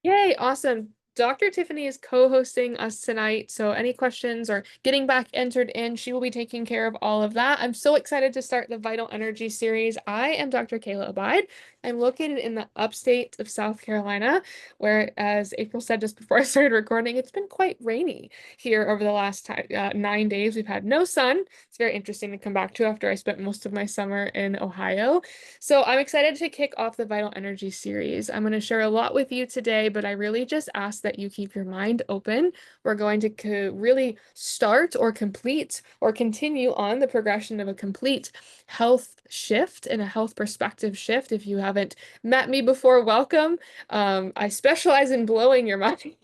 Yay, awesome. Dr. Tiffany is co-hosting us tonight, so any questions or getting back entered in, she will be taking care of all of that. I'm so excited to start the Vital Energy series. I am Dr. Kayla Abide. I'm located in the upstate of South Carolina, where, as April said just before I started recording, it's been quite rainy here over the last 9 days. We've had no sun. It's very interesting to come back to after I spent most of my summer in Ohio. So I'm excited to kick off the Vital Energy series. I'm going to share a lot with you today, but I really just ask that you keep your mind open. We're going to really start or complete or continue on the progression of a complete health shift and a health perspective shift. If you haven't met me before, welcome. I specialize in blowing your mind.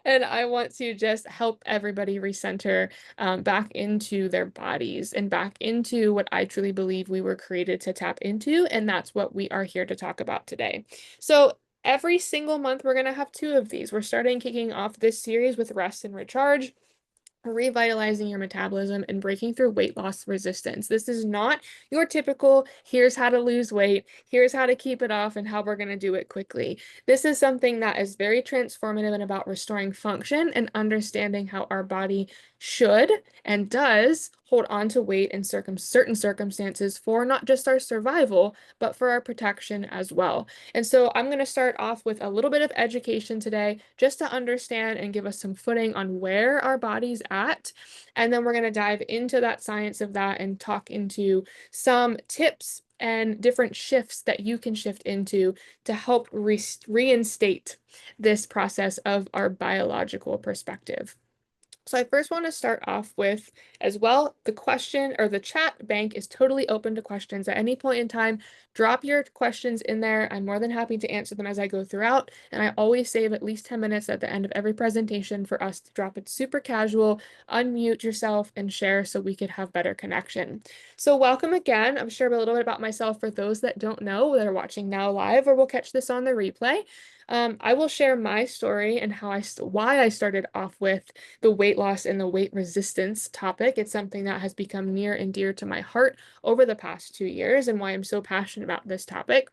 And I want to just help everybody recenter back into their bodies and back into what I truly believe we were created to tap into. And that's what we are here to talk about today. So every single month, we're going to have two of these. We're starting kicking off this series with rest and recharge, revitalizing your metabolism and breaking through weight loss resistance. This is not your typical, here's how to lose weight, here's how to keep it off, and how we're going to do it quickly. This is something that is very transformative and about restoring function and understanding how our body should and does hold on to weight in certain circumstances for not just our survival, but for our protection as well. And so I'm going to start off with a little bit of education today just to understand and give us some footing on where our body's at. And then we're going to dive into that science of that and talk into some tips and different shifts that you can shift into to help reinstate this process of our biological perspective. So I first want to start off with, as well, the question or the chat bank is totally open to questions at any point in time. Drop your questions in there. I'm more than happy to answer them as I go throughout. And I always save at least 10 minutes at the end of every presentation for us to drop it super casual, unmute yourself, and share so we could have better connection. So welcome again. I'm sure a little bit about myself for those that don't know that are watching now live or will catch this on the replay. I will share my story and why I started off with the weight loss and the weight resistance topic. It's something that has become near and dear to my heart over the past 2 years and why I'm so passionate about this topic.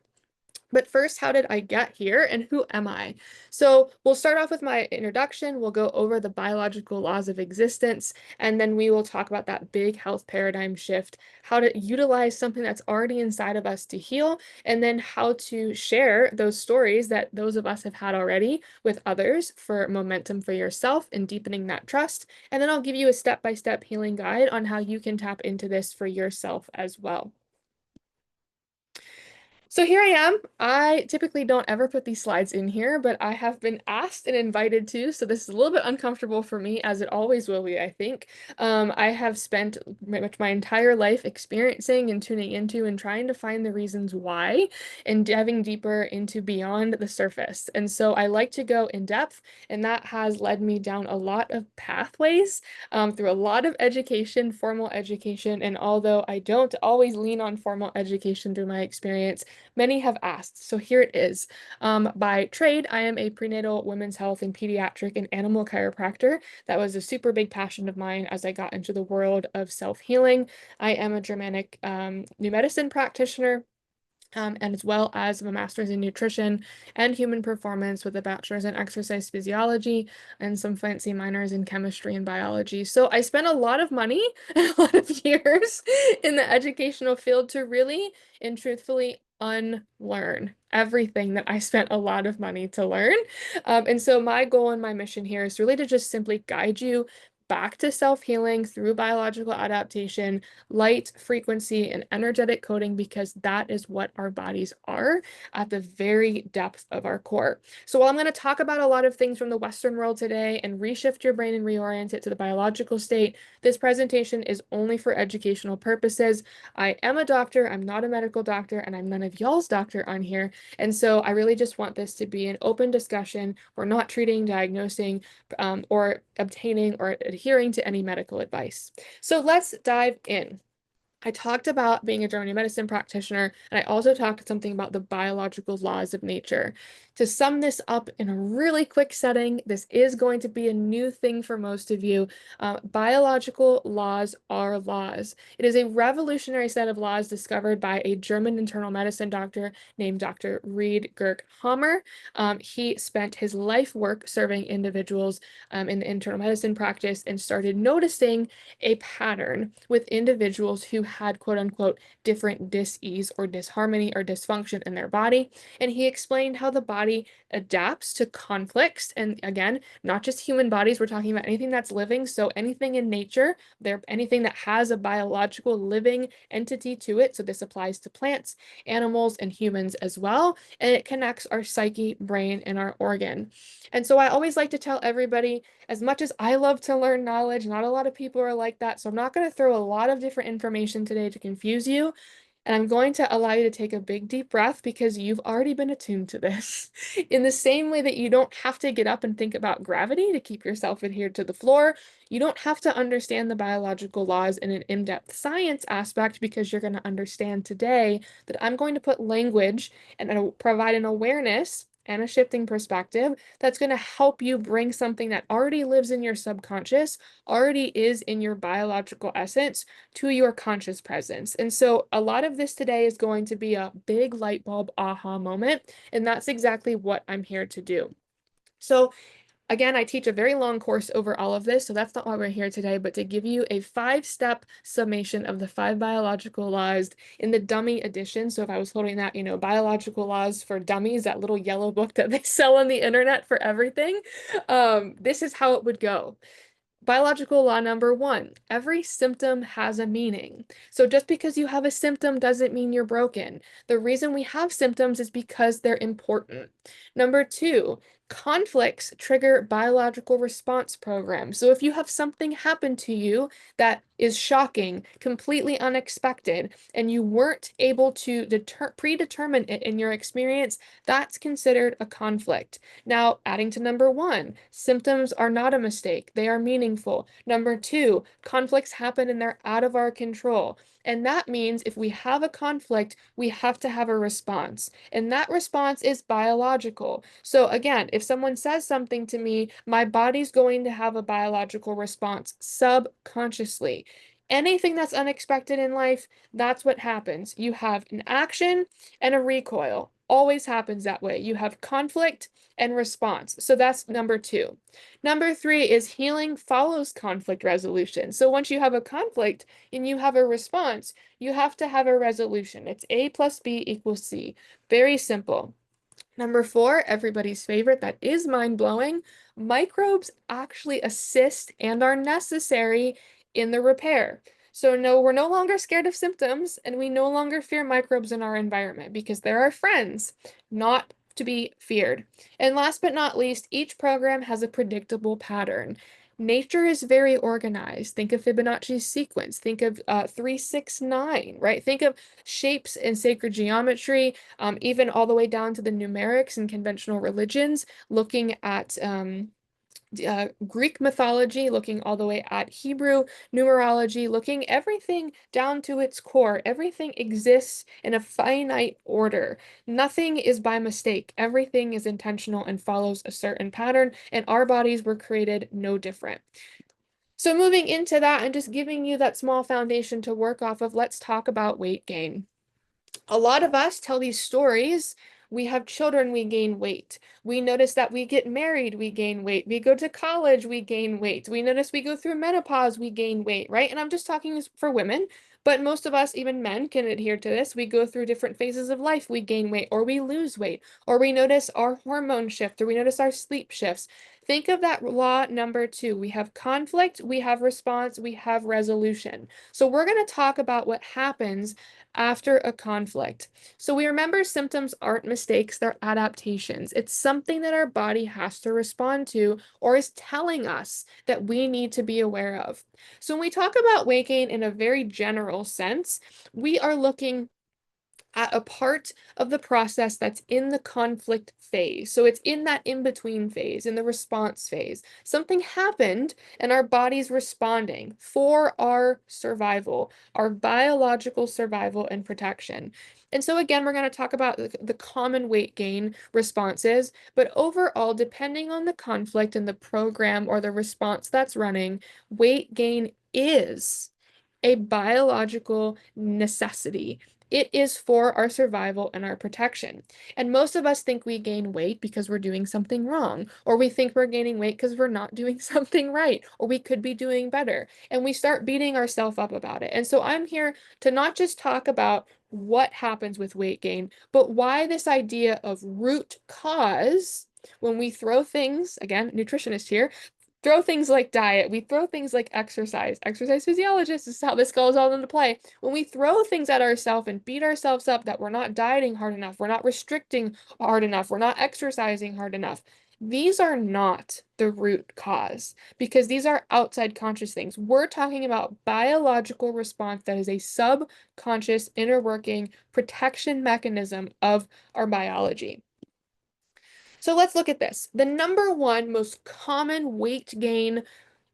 But first, how did I get here and who am I? So we'll start off with my introduction. We'll go over the biological laws of existence, and then we will talk about that big health paradigm shift, how to utilize something that's already inside of us to heal, and then how to share those stories that those of us have had already with others for momentum for yourself and deepening that trust. And then I'll give you a step-by-step healing guide on how you can tap into this for yourself as well. So here I am. I typically don't ever put these slides in here, but I have been asked and invited to, so this is a little bit uncomfortable for me, as it always will be, I think. I have spent pretty much my entire life experiencing and tuning into and trying to find the reasons why and diving deeper into beyond the surface. And so I like to go in depth, and that has led me down a lot of pathways through a lot of education, formal education, and although I don't always lean on formal education through my experience, many have asked, so here it is. By trade, I am a prenatal women's health and pediatric and animal chiropractor. That was a super big passion of mine as I got into the world of self-healing. I am a Germanic new medicine practitioner. And as well as a master's in nutrition and human performance with a bachelor's in exercise physiology and some fancy minors in chemistry and biology. So I spent a lot of money and a lot of years in the educational field to really and truthfully unlearn everything that I spent a lot of money to learn. And so my goal and my mission here is really to just simply guide you back to self-healing through biological adaptation, light, frequency, and energetic coding, because that is what our bodies are at the very depth of our core. So while I'm going to talk about a lot of things from the Western world today and reshift your brain and reorient it to the biological state, this presentation is only for educational purposes. I am a doctor, I'm not a medical doctor, and I'm none of y'all's doctor on here. And so I really just want this to be an open discussion. We're not treating, diagnosing, or obtaining or adhering to any medical advice. So let's dive in. I talked about being a German medicine practitioner, and I also talked something about the biological laws of nature. To sum this up in a really quick setting, this is going to be a new thing for most of you. Biological laws are laws. It is a revolutionary set of laws discovered by a German internal medicine doctor named Dr. Reid Hammer. He spent his life work serving individuals in the internal medicine practice and started noticing a pattern with individuals who had quote unquote different dis-ease or disharmony or dysfunction in their body. And he explained how the body adapts to conflicts. And again, not just human bodies, we're talking about anything that's living. So anything in nature, anything that has a biological living entity to it. So this applies to plants, animals, and humans as well. And it connects our psyche, brain, and our organ. And so I always like to tell everybody, as much as I love to learn knowledge, not a lot of people are like that. So I'm not going to throw a lot of different information today to confuse you. And I'm going to allow you to take a big deep breath because you've already been attuned to this. In the same way that you don't have to get up and think about gravity to keep yourself adhered to the floor, you don't have to understand the biological laws in an in-depth science aspect because you're going to understand today that I'm going to put language and provide an awareness and a shifting perspective that's going to help you bring something that already lives in your subconscious, already is in your biological essence, to your conscious presence. And so a lot of this today is going to be a big light bulb aha moment, and that's exactly what I'm here to do. So again, I teach a very long course over all of this, so that's not why we're here today, but to give you a 5-step summation of the 5 biological laws in the dummy edition. So if I was holding that, biological laws for dummies, that little yellow book that they sell on the internet for everything, this is how it would go. Biological law number 1, every symptom has a meaning. So just because you have a symptom doesn't mean you're broken. The reason we have symptoms is because they're important. Number 2, conflicts trigger biological response programs. So if you have something happen to you that is shocking, completely unexpected, and you weren't able to predetermine it in your experience, that's considered a conflict. Now, adding to number 1, symptoms are not a mistake, they are meaningful. Number 2, conflicts happen and they're out of our control. And that means if we have a conflict, we have to have a response. And that response is biological. So again, if someone says something to me, my body's going to have a biological response subconsciously. Anything that's unexpected in life, that's what happens. You have an action and a recoil. Always happens that way. You have conflict and response. So that's number 2. Number 3 is healing follows conflict resolution. So once you have a conflict and you have a response, you have to have a resolution. It's A plus B equals C. Very simple. Number 4, everybody's favorite, that is mind-blowing. Microbes actually assist and are necessary in the repair. So no, we're no longer scared of symptoms, and we no longer fear microbes in our environment because they're our friends, not to be feared. And last but not least, each program has a predictable pattern. Nature is very organized. Think of Fibonacci's sequence. Think of 369, right? Think of shapes in sacred geometry, even all the way down to the numerics in conventional religions, looking at Greek mythology, looking all the way at Hebrew numerology, looking everything down to its core. Everything exists in a finite order. Nothing is by mistake. Everything is intentional and follows a certain pattern, and our bodies were created no different. So moving into that and just giving you that small foundation to work off of, let's talk about weight gain. A lot of us tell these stories. We have children, we gain weight. We notice that we get married, we gain weight. We go to college, we gain weight. We notice we go through menopause, we gain weight, right? And I'm just talking for women, but most of us, even men, can adhere to this. We go through different phases of life, we gain weight, or we lose weight, or we notice our hormone shift, or we notice our sleep shifts. Think of that law number 2. We have conflict, we have response, we have resolution. So we're going to talk about what happens after a conflict. So we remember symptoms aren't mistakes, they're adaptations. It's something that our body has to respond to or is telling us that we need to be aware of. So when we talk about weight gain in a very general sense, we are looking at a part of the process that's in the conflict phase. So it's in that in-between phase, in the response phase. Something happened and our body's responding for our survival, our biological survival and protection. And so again, we're going to talk about the common weight gain responses, but overall, depending on the conflict and the program or the response that's running, weight gain is a biological necessity. It is for our survival and our protection. And most of us think we gain weight because we're doing something wrong, or we think we're gaining weight because we're not doing something right, or we could be doing better. And we start beating ourselves up about it. And so I'm here to not just talk about what happens with weight gain, but why this idea of root cause, when we throw things, again, nutritionist here, throw things like diet, we throw things like exercise physiologists, this is how this goes all into play. When we throw things at ourselves and beat ourselves up that we're not dieting hard enough, we're not restricting hard enough, we're not exercising hard enough, these are not the root cause because these are outside conscious things. We're talking about biological response that is a subconscious inner working protection mechanism of our biology. So let's look at this. The number one most common weight gain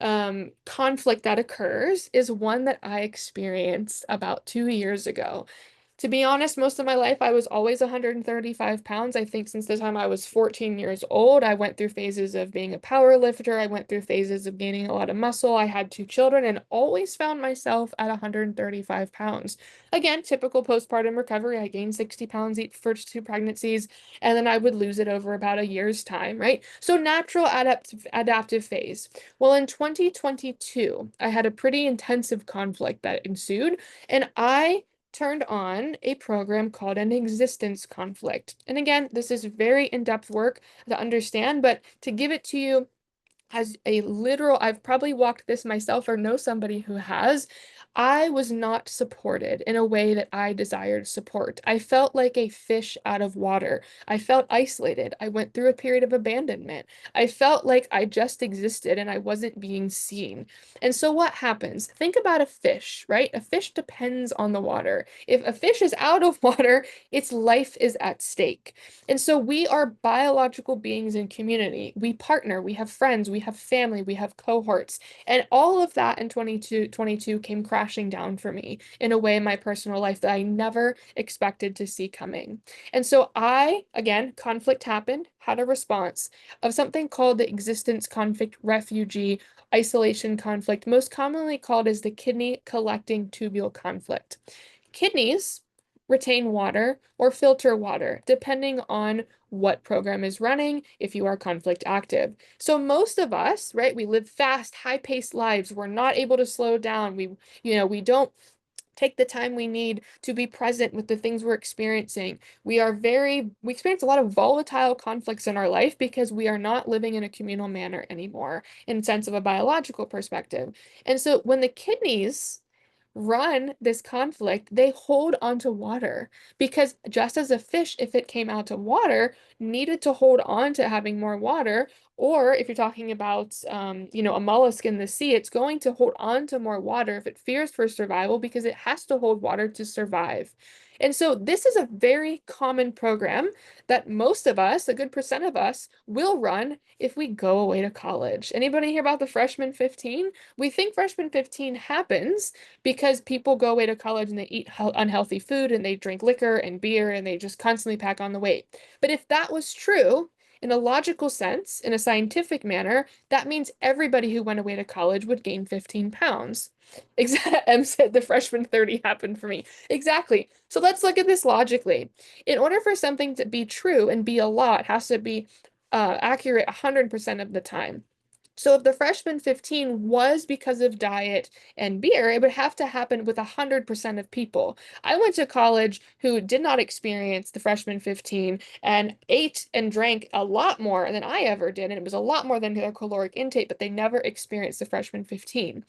conflict that occurs is one that I experienced about 2 years ago. To be honest, most of my life I was always 135 pounds. I think since the time I was 14 years old, I went through phases of being a power lifter. I went through phases of gaining a lot of muscle. I had 2 children and always found myself at 135 pounds. Again, typical postpartum recovery. I gained 60 pounds each first 2 pregnancies, and then I would lose it over about a year's time, right? So natural adaptive phase. Well, in 2022, I had a pretty intensive conflict that ensued, and I turned on a program called an existence conflict. And again, this is very in-depth work to understand, but to give it to you as a literal, I've probably walked this myself or know somebody who has. I was not supported in a way that I desired support. I felt like a fish out of water. I felt isolated. I went through a period of abandonment. I felt like I just existed and I wasn't being seen. And so what happens? Think about a fish, right? A fish depends on the water. If a fish is out of water, its life is at stake. And so we are biological beings in community. We partner, we have friends, we have family, we have cohorts. And all of that in 2022 came crashing down for me in a way in my personal life that I never expected to see coming. And so again, conflict happened, had a response of something called the existence conflict refugee isolation conflict, most commonly called as the kidney collecting tubule conflict. Kidneys retain water or filter water, depending on what program is running, if you are conflict active. So most of us, right, we live fast, high-paced lives. We're not able to slow down. We don't take the time we need to be present with the things we're experiencing. We experience a lot of volatile conflicts in our life because we are not living in a communal manner anymore in the sense of a biological perspective. And so when the kidneys run this conflict, they hold onto water because just as a fish, if it came out of water, needed to hold on to having more water, or if you're talking about, a mollusk in the sea, it's going to hold on to more water if it fears for survival because it has to hold water to survive. And so this is a very common program that most of us, a good percent of us, will run if we go away to college. Anybody hear about the freshman 15? We think freshman 15 happens because people go away to college and they eat unhealthy food and they drink liquor and beer and they just constantly pack on the weight. But if that was true, in a logical sense, in a scientific manner, that means everybody who went away to college would gain 15 pounds. M said the freshman 30 happened for me. Exactly. So let's look at this logically. In order for something to be true and be a law, it has to be accurate 100% of the time. So if the freshman 15 was because of diet and beer, it would have to happen with 100% of people. I went to college who did not experience the freshman 15 and ate and drank a lot more than I ever did, and it was a lot more than their caloric intake, but they never experienced the freshman 15.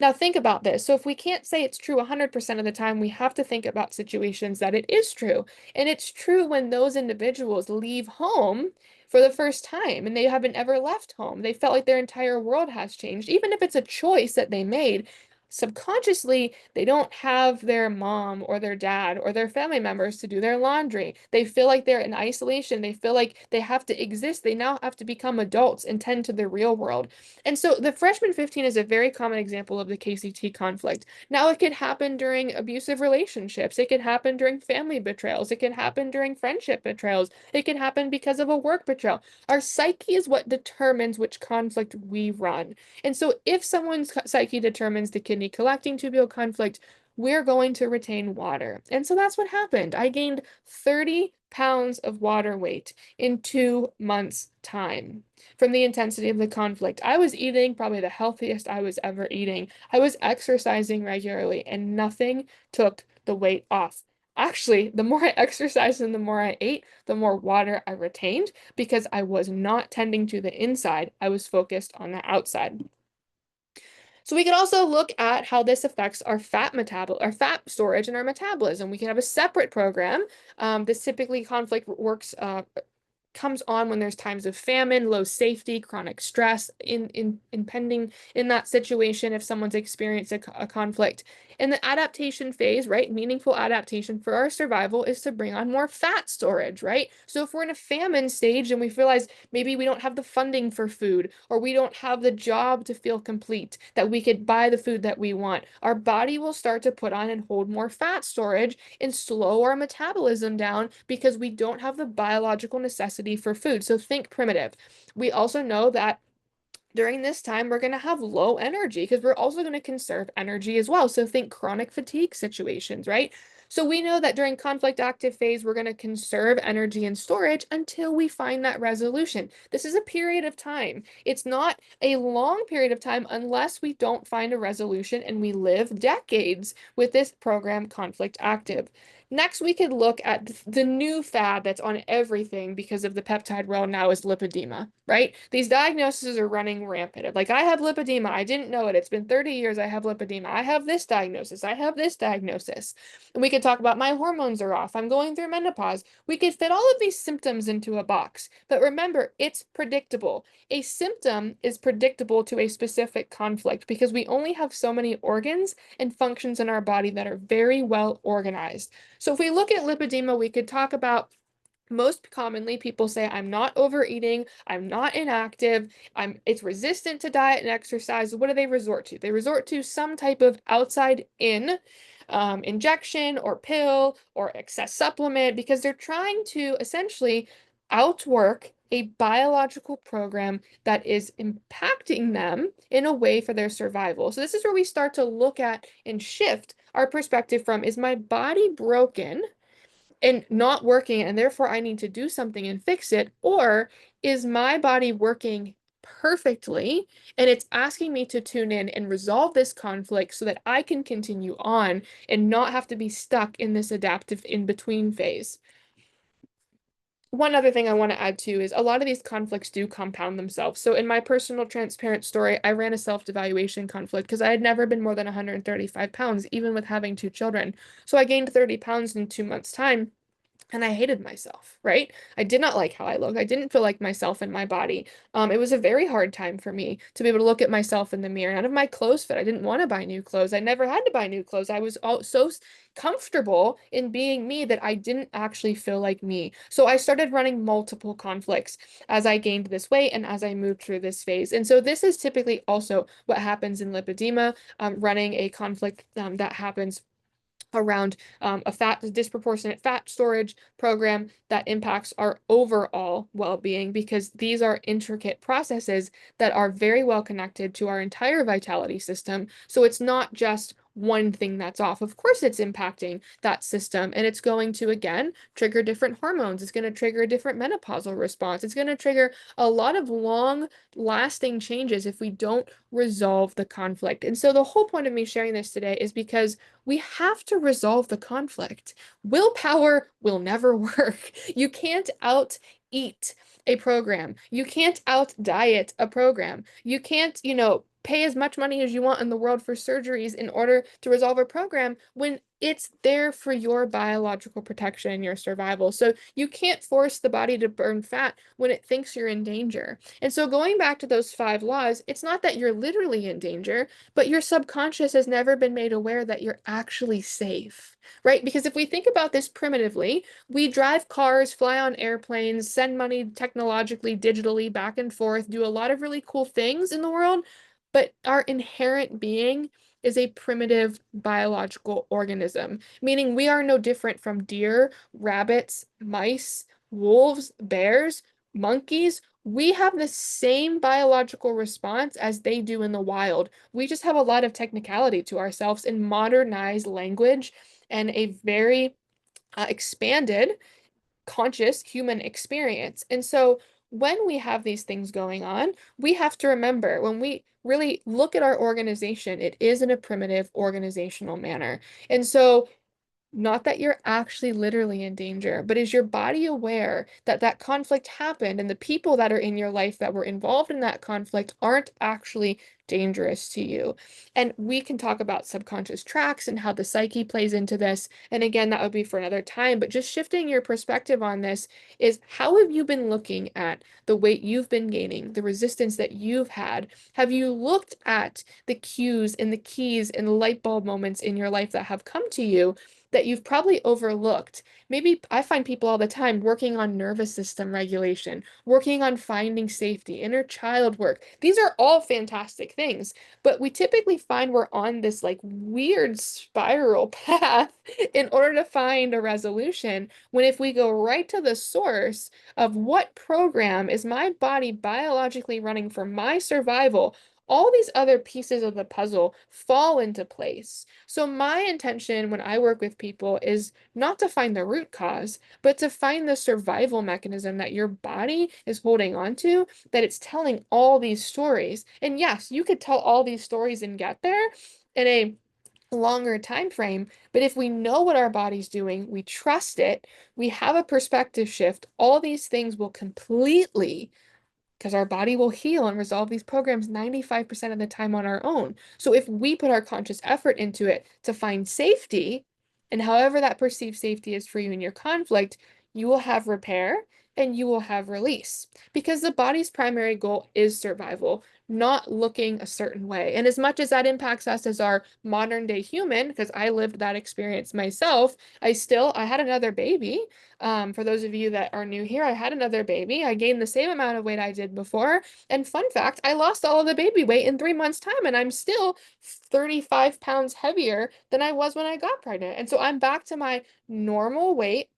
Now think about this. So if we can't say it's true 100% of the time, we have to think about situations that it is true. And it's true when those individuals leave home for the first time and they haven't ever left home. They felt like their entire world has changed. Even if it's a choice that they made, subconsciously, they don't have their mom or their dad or their family members to do their laundry. They feel like they're in isolation. They feel like they have to exist. They now have to become adults and tend to the real world. And so the freshman 15 is a very common example of the KCT conflict. Now, it could happen during abusive relationships. It could happen during family betrayals. It can happen during friendship betrayals. It can happen because of a work betrayal. Our psyche is what determines which conflict we run. And so if someone's psyche determines the kidney collecting tubule conflict, we're going to retain water. And so that's what happened. I gained 30 pounds of water weight in 2 months' time from the intensity of the conflict. I was eating probably the healthiest I was ever eating. I was exercising regularly, and nothing took the weight off. Actually, the more I exercised and the more I ate, the more water I retained because I was not tending to the inside. I was focused on the outside. So we could also look at how this affects our fat storage and our metabolism. We can have a separate program. This typically conflict works comes on when there's times of famine, low safety, chronic stress impending in that situation if someone's experienced a conflict. In the adaptation phase, right, meaningful adaptation for our survival is to bring on more fat storage, right? So if we're in a famine stage and we realize maybe we don't have the funding for food or we don't have the job to feel complete, that we could buy the food that we want, our body will start to put on and hold more fat storage and slow our metabolism down because we don't have the biological necessity for food. So think primitive. We also know that during this time, we're going to have low energy because we're also going to conserve energy as well. So think chronic fatigue situations, right? So we know that during conflict active phase, we're going to conserve energy and storage until we find that resolution. This is a period of time. It's not a long period of time unless we don't find a resolution and we live decades with this program conflict active. Next, we could look at the new fad that's on everything because of the peptide world now is lipedema, right? These diagnoses are running rampant. Like, I have lipedema. I didn't know it. It's been 30 years I have lipedema. I have this diagnosis. I have this diagnosis. And we could talk about my hormones are off. I'm going through menopause. We could fit all of these symptoms into a box. But remember, it's predictable. A symptom is predictable to a specific conflict because we only have so many organs and functions in our body that are very well organized. So if we look at lipedema, we could talk about most commonly people say, I'm not overeating, I'm not inactive, it's resistant to diet and exercise. What do they resort to? They resort to some type of outside in injection or pill or excess supplement because they're trying to essentially outwork a biological program that is impacting them in a way for their survival. So this is where we start to look at and shift our perspective from, is my body broken and not working and therefore I need to do something and fix it, or is my body working perfectly and it's asking me to tune in and resolve this conflict so that I can continue on and not have to be stuck in this adaptive in-between phase. One other thing I want to add too is a lot of these conflicts do compound themselves. So in my personal transparent story, I ran a self-evaluation conflict because I had never been more than 135 pounds, even with having 2 children. So I gained 30 pounds in 2 months' time. And I hated myself, right? I did not like how I looked. I didn't feel like myself in my body. It was a very hard time for me to be able to look at myself in the mirror. None of my clothes fit. I didn't want to buy new clothes. I never had to buy new clothes. I was so comfortable in being me that I didn't actually feel like me. So I started running multiple conflicts as I gained this weight and as I moved through this phase. And so this is typically also what happens in lipedema, running a conflict that happens around a disproportionate fat storage program that impacts our overall well-being because these are intricate processes that are very well connected to our entire vitality system. So it's not just one thing that's off. Of course, it's impacting that system and it's going to, again, trigger different hormones. It's going to trigger a different menopausal response. It's going to trigger a lot of long-lasting changes if we don't resolve the conflict. And so the whole point of me sharing this today is because we have to resolve the conflict. Willpower will never work. You can't out eat a program. You can't out diet a program. You can't, pay as much money as you want in the world for surgeries in order to resolve a program when It's there for your biological protection and your survival. So you can't force the body to burn fat when it thinks you're in danger. And so going back to those 5 laws, it's not that you're literally in danger, but your subconscious has never been made aware that you're actually safe, right? Because if we think about this primitively, we drive cars, fly on airplanes, send money technologically, digitally back and forth, do a lot of really cool things in the world, but our inherent being is a primitive biological organism, meaning we are no different from deer, rabbits, mice, wolves, bears, monkeys. We have the same biological response as they do in the wild. We just have a lot of technicality to ourselves in modernized language and a very expanded conscious human experience. And so when we have these things going on, we have to remember when we really look at our organization, it is in a primitive organizational manner. And so not that you're actually literally in danger, but is your body aware that that conflict happened and the people that are in your life that were involved in that conflict aren't actually dangerous to you? And we can talk about subconscious tracks and how the psyche plays into this. And again, that would be for another time, but just shifting your perspective on this is how have you been looking at the weight you've been gaining, the resistance that you've had? Have you looked at the cues and the keys and the light bulb moments in your life that have come to you that you've probably overlooked? Maybe I find people all the time working on nervous system regulation, working on finding safety, inner child work. These are all fantastic things, but we typically find we're on this like weird spiral path in order to find a resolution. When if we go right to the source of what program is my body biologically running for my survival, all these other pieces of the puzzle fall into place. So my intention when I work with people is not to find the root cause, but to find the survival mechanism that your body is holding on to, that it's telling all these stories. And yes, you could tell all these stories and get there in a longer time frame, but if we know what our body's doing, we trust it, we have a perspective shift, all these things will completely, because our body will heal and resolve these programs 95% of the time on our own. So if we put our conscious effort into it to find safety, and however that perceived safety is for you in your conflict, you will have repair and you will have release, because the body's primary goal is survival, not looking a certain way. And as much as that impacts us as our modern day human, because I lived that experience myself, I had another baby. For those of you that are new here, I had another baby. I gained the same amount of weight I did before. And fun fact, I lost all of the baby weight in 3 months' time, and I'm still 35 pounds heavier than I was when I got pregnant. And so I'm back to my normal weight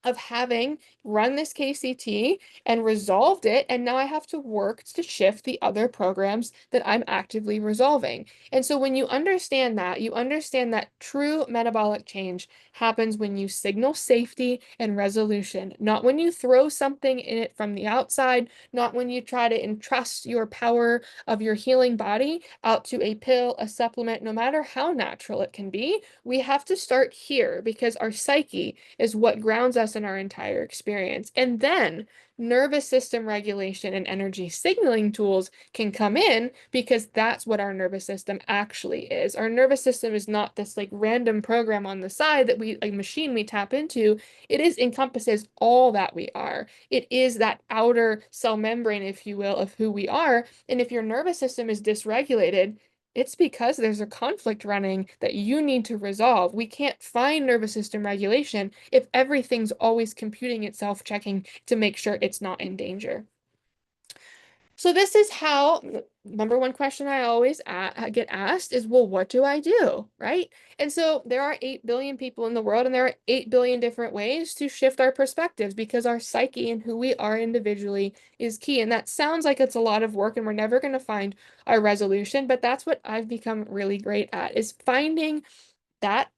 of having run this KCT and resolved it. And now I have to work to shift the other programs that I'm actively resolving. And so when you understand that true metabolic change happens when you signal safety and resolution, not when you throw something in it from the outside, not when you try to entrust your power of your healing body out to a pill, a supplement, no matter how natural it can be. We have to start here because our psyche is what grounds us in our entire experience. And then nervous system regulation and energy signaling tools can come in because that's what our nervous system actually is. Our nervous system is not this like random program on the side that a machine we tap into. It is encompasses all that we are. It is that outer cell membrane, if you will, of who we are. And if your nervous system is dysregulated, it's because there's a conflict running that you need to resolve. We can't find nervous system regulation if everything's always computing itself, checking to make sure it's not in danger. So this is how, number one question I always get asked is, well, what do I do, right? And so there are 8 billion people in the world, and there are 8 billion different ways to shift our perspectives because our psyche and who we are individually is key. And that sounds like it's a lot of work and we're never going to find our resolution, but that's what I've become really great at, is finding that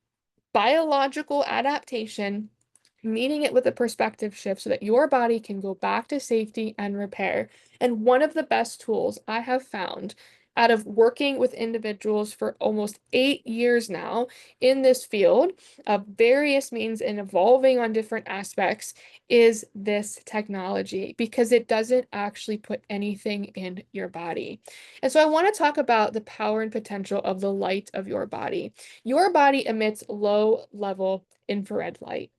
biological adaptation, meeting it with a perspective shift so that your body can go back to safety and repair. And one of the best tools I have found out of working with individuals for almost 8 years now in this field of various means and evolving on different aspects, is this technology, because it doesn't actually put anything in your body. And so I want to talk about the power and potential of the light of your body. Your body emits low-level infrared light.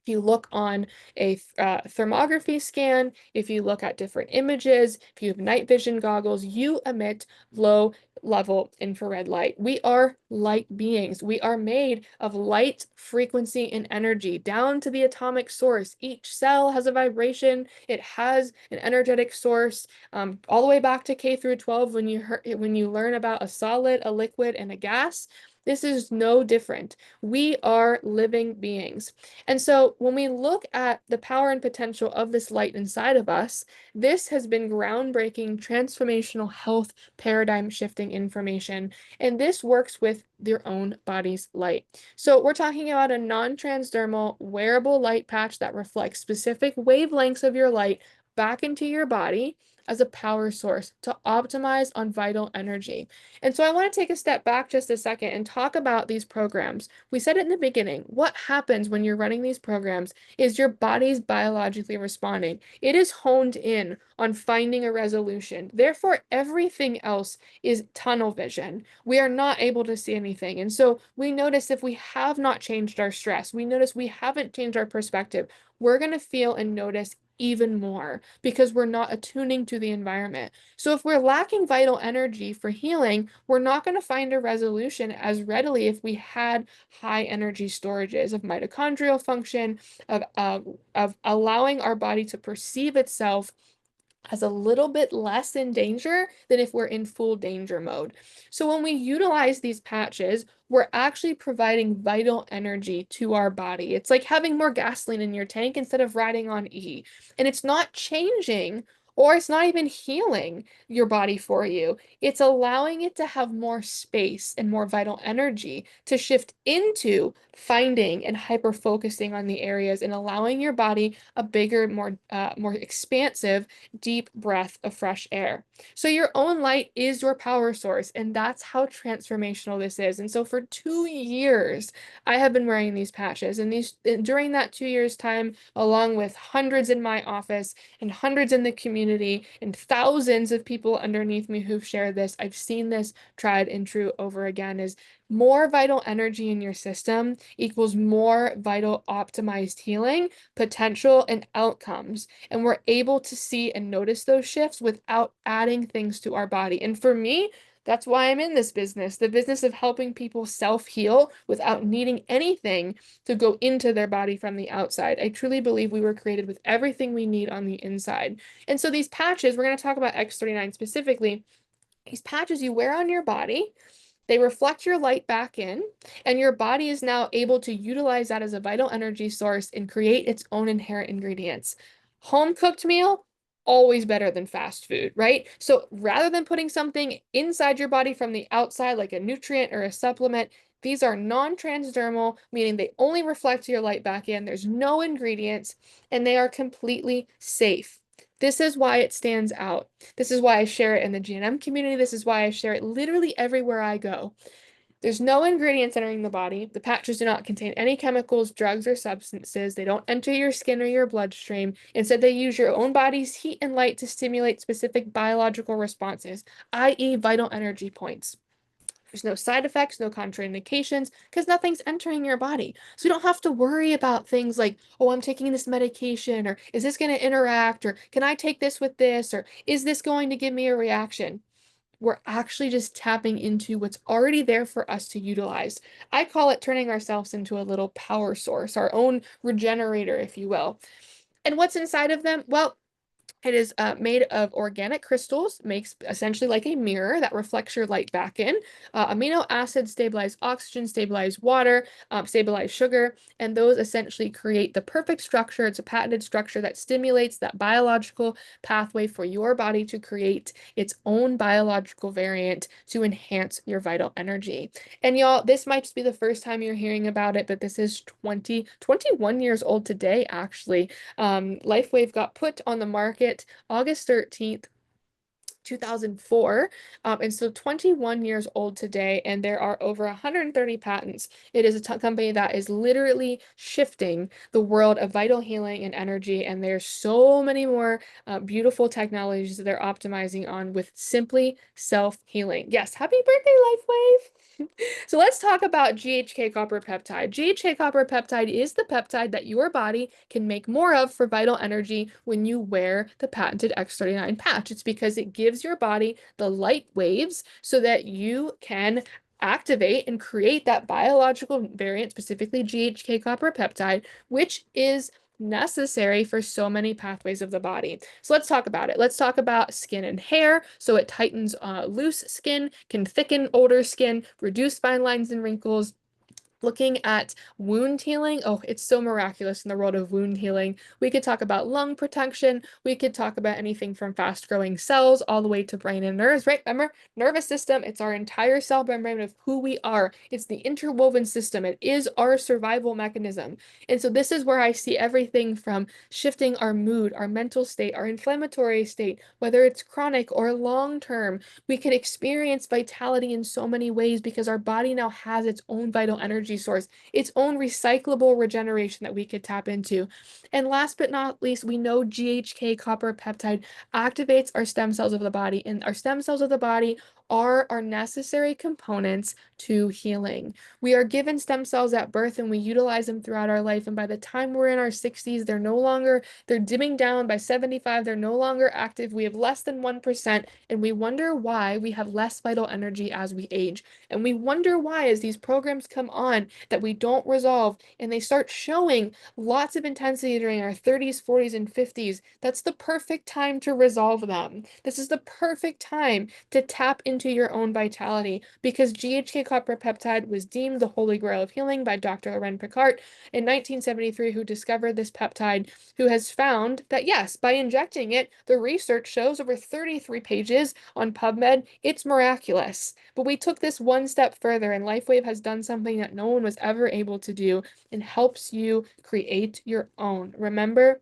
If you look on a thermography scan, if you look at different images, if you have night vision goggles, you emit low level infrared light. We are light beings. We are made of light, frequency, and energy down to the atomic source. Each cell has a vibration. It has an energetic source, all the way back to K through 12 when you learn about a solid, a liquid, and a gas. This is no different. We are living beings. And so when we look at the power and potential of this light inside of us, this has been groundbreaking, transformational health paradigm shifting information. And this works with your own body's light. So we're talking about a non-transdermal wearable light patch that reflects specific wavelengths of your light back into your body as a power source to optimize on vital energy. And so I want to take a step back just a second and talk about these programs. We said it in the beginning, what happens when you're running these programs is your body's biologically responding. It is honed in on finding a resolution. Therefore, everything else is tunnel vision. We are not able to see anything. And so we notice if we have not changed our stress, we notice we haven't changed our perspective, we're going to feel and notice even more because we're not attuning to the environment. So if we're lacking vital energy for healing, we're not going to find a resolution as readily if we had high energy storages of mitochondrial function, of allowing our body to perceive itself as a little bit less in danger than if we're in full danger mode. So when we utilize these patches, we're actually providing vital energy to our body. It's like having more gasoline in your tank instead of riding on E. And it's not changing, or it's not even healing your body for you. It's allowing it to have more space and more vital energy to shift into finding and hyper focusing on the areas and allowing your body a bigger, more expansive, deep breath of fresh air. So your own light is your power source, and that's how transformational this is. And so for 2 years, I have been wearing these patches, and during that 2 years time, along with hundreds in my office and hundreds in the community and thousands of people underneath me who've shared this, I've seen this tried and true over again, is more vital energy in your system equals more vital optimized healing, potential, and outcomes. And we're able to see and notice those shifts without adding things to our body. And for me, that's why I'm in this business, the business of helping people self-heal without needing anything to go into their body from the outside. I truly believe we were created with everything we need on the inside. And so these patches, we're going to talk about X39 specifically, these patches you wear on your body, they reflect your light back in, and your body is now able to utilize that as a vital energy source and create its own inherent ingredients. Home cooked meal, always better than fast food, right? So rather than putting something inside your body from the outside, like a nutrient or a supplement, these are non-transdermal, meaning they only reflect your light back in. There's no ingredients, and they are completely safe. This is why it stands out. This is why I share it in the GNM community. This is why I share it literally everywhere I go. There's no ingredients entering the body. The patches do not contain any chemicals, drugs, or substances. They don't enter your skin or your bloodstream. Instead, they use your own body's heat and light to stimulate specific biological responses, i.e., vital energy points. There's no side effects, no contraindications, because nothing's entering your body. So you don't have to worry about things like, oh, I'm taking this medication, or is this going to interact, or can I take this with this, or is this going to give me a reaction? We're actually just tapping into what's already there for us to utilize. I call it turning ourselves into a little power source, our own regenerator, if you will. And what's inside of them? Well, it is made of organic crystals, makes essentially like a mirror that reflects your light back in. Amino acids stabilize oxygen, stabilize water, stabilize sugar, and those essentially create the perfect structure. It's a patented structure that stimulates that biological pathway for your body to create its own biological variant to enhance your vital energy. And y'all, this might just be the first time you're hearing about it, but this is 21 years old today, actually. LifeWave got put on the market August 13th, 2004. And so 21 years old today, and there are over 130 patents. It is a company that is literally shifting the world of vital healing and energy. And there's so many more beautiful technologies that they're optimizing on with simply self-healing. Yes, happy birthday, LifeWave! So let's talk about GHK copper peptide. GHK copper peptide is the peptide that your body can make more of for vital energy when you wear the patented X39 patch. It's because it gives your body the light waves so that you can activate and create that biological variant, specifically GHK copper peptide, which is necessary for so many pathways of the body. So let's talk about it. Let's talk about skin and hair. So it tightens loose skin, can thicken older skin, reduce fine lines and wrinkles. Looking at wound healing, oh, it's so miraculous in the world of wound healing. We could talk about lung protection. We could talk about anything from fast-growing cells all the way to brain and nerves, right? Remember, nervous system, it's our entire cell membrane of who we are. It's the interwoven system. It is our survival mechanism. And so this is where I see everything from shifting our mood, our mental state, our inflammatory state, whether it's chronic or long-term. We can experience vitality in so many ways because our body now has its own vital energy source, its own recyclable regeneration that we could tap into. And last but not least, we know GHK copper peptide activates our stem cells of the body, and our stem cells of the body are our necessary components to healing. We are given stem cells at birth and we utilize them throughout our life. And by the time we're in our 60s, they're dimming down. By 75, they're no longer active. We have less than 1%. And we wonder why we have less vital energy as we age. And we wonder why, as these programs come on, that we don't resolve and they start showing lots of intensity during our 30s, 40s, and 50s. That's the perfect time to resolve them. This is the perfect time to tap into your own vitality because GHK copper peptide was deemed the holy grail of healing by Dr. Loren Picard in 1973, who discovered this peptide, who has found that yes, by injecting it, the research shows over 33 pages on PubMed, it's miraculous. But we took this one step further, and LifeWave has done something that no one was ever able to do and helps you create your own. Remember,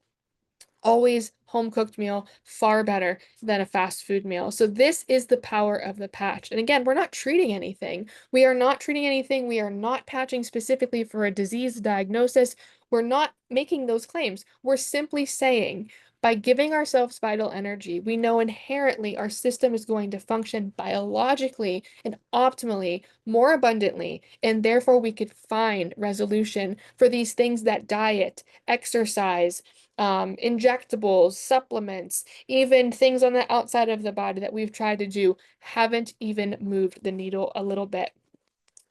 always home cooked meal, far better than a fast food meal. So this is the power of the patch. And again, we're not treating anything. We are not treating anything. We are not patching specifically for a disease diagnosis. We're not making those claims. We're simply saying, by giving ourselves vital energy, we know inherently our system is going to function biologically and optimally, more abundantly, and therefore we could find resolution for these things that diet, exercise, injectables, supplements, even things on the outside of the body that we've tried to do haven't even moved the needle a little bit.